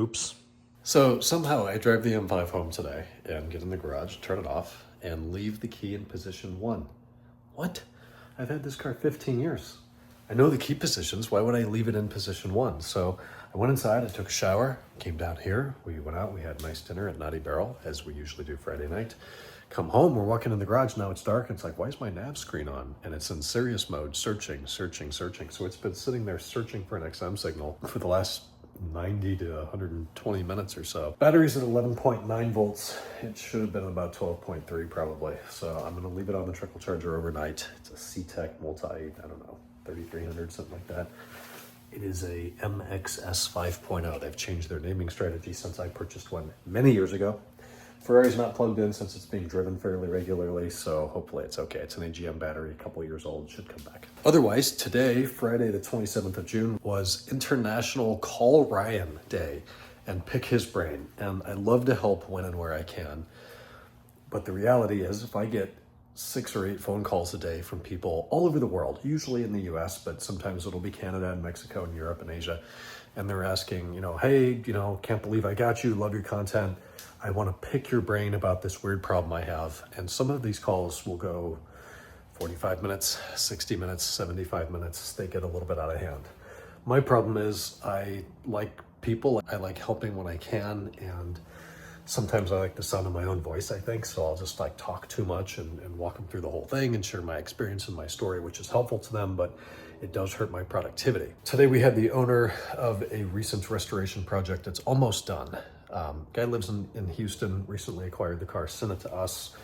Oops. So somehow I drive the M5 home today and get in the garage, turn it off, and leave the key in position 1. What? I've had this car 15 years. I know the key positions. Why would I leave it in position 1? So I went inside, I took a shower, came down here. We went out, we had a nice dinner at Naughty Barrel, as we usually do Friday night. Come home, we're walking in the garage, now it's dark. It's like, why is my nav screen on? And it's in serious mode, searching. So it's been sitting there searching for an XM signal for the last 90 to 120 minutes or so. Battery's at 11.9 volts. It should have been about 12.3 probably. So I'm gonna leave it on the trickle charger overnight. It's a C-Tech multi, I don't know, 3300, something like that. It is a MXS 5.0. They've changed their naming strategy since I purchased one many years ago. Ferrari's not plugged in since it's being driven fairly regularly, so hopefully it's okay. It's an AGM battery, a couple years old, should come back. Otherwise, today, Friday the 27th of June, was International Call Ryan Day and pick his brain. And I love to help when and where I can. But the reality is, if I get 6 or 8 phone calls a day from people all over the world, usually in the US, but sometimes it'll be Canada and Mexico and Europe and Asia. And they're asking, hey, can't believe I got you, love your content. I want to pick your brain about this weird problem I have. And some of these calls will go 45 minutes, 60 minutes, 75 minutes. They get a little bit out of hand. My problem is I like people. I like helping when I can. And sometimes I like the sound of my own voice, I think. So I'll just talk too much and walk them through the whole thing and share my experience and my story, which is helpful to them, but it does hurt my productivity. Today we had the owner of a recent restoration project that's almost done. Guy lives in Houston, recently acquired the car, sent it to us.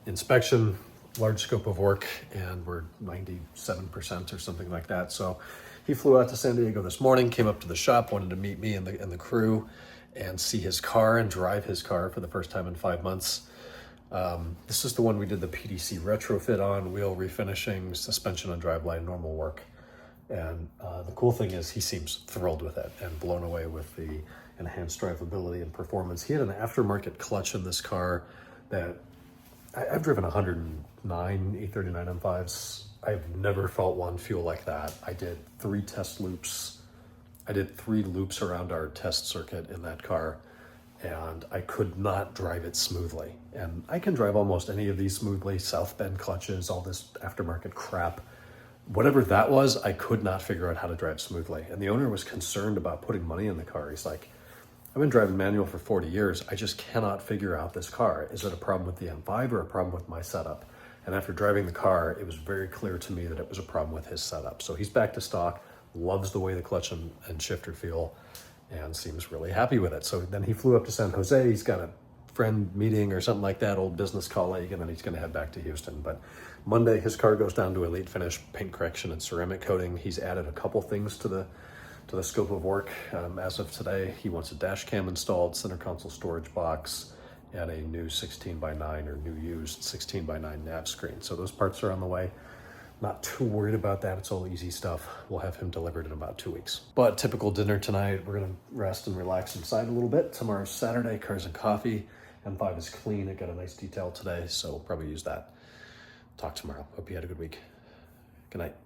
Inspection, large scope of work, and we're 97% or something like that. So he flew out to San Diego this morning, came up to the shop, wanted to meet me and the crew and see his car and drive his car for the first time in 5 months. This is the one we did the PDC retrofit on, wheel refinishing, suspension on driveline, normal work. And the cool thing is he seems thrilled with it and blown away with the enhanced drivability and performance. He had an aftermarket clutch in this car that I've driven 109 E39 M5s. I've never felt one feel like that. I did 3 test loops. I did 3 loops around our test circuit in that car, and I could not drive it smoothly. And I can drive almost any of these smoothly, South Bend clutches, all this aftermarket crap. Whatever that was, I could not figure out how to drive smoothly. And the owner was concerned about putting money in the car. He's like, I've been driving manual for 40 years. I just cannot figure out this car. Is it a problem with the M5 or a problem with my setup? And after driving the car, it was very clear to me that it was a problem with his setup. So he's back to stock, loves the way the clutch and shifter feel, and seems really happy with it. So then he flew up to San Jose. He's got a friend meeting or something like that, old business colleague, and then he's gonna head back to Houston. But Monday, his car goes down to elite finish, paint correction and ceramic coating. He's added a couple things to the scope of work. As of today, he wants a dash cam installed, center console storage box, and a new 16:9 or new used 16:9 nav screen. So those parts are on the way. Not too worried about that. It's all easy stuff. We'll have him delivered in about 2 weeks. But typical dinner tonight, we're gonna rest and relax inside a little bit. Tomorrow's Saturday, cars and coffee. M5 is clean. It got a nice detail today, so we'll probably use that. Talk tomorrow. Hope you had a good week. Good night.